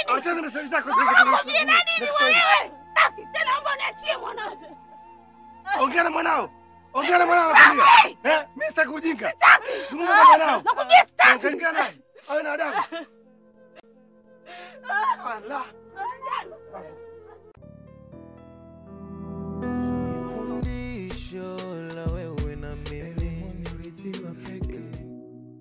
Achana na sali zako. Unakwambia nani ni wewe? Taki tena naomba niachie mwanangu. Ongea na mwanao. Ongea na mwanao nakwambia. Mimi sitaki ujinga. Sitaki. Zungumza na mwanao. Nakwambia sitaki. Ongea naye. Awe na adabu. Allah. Fundisho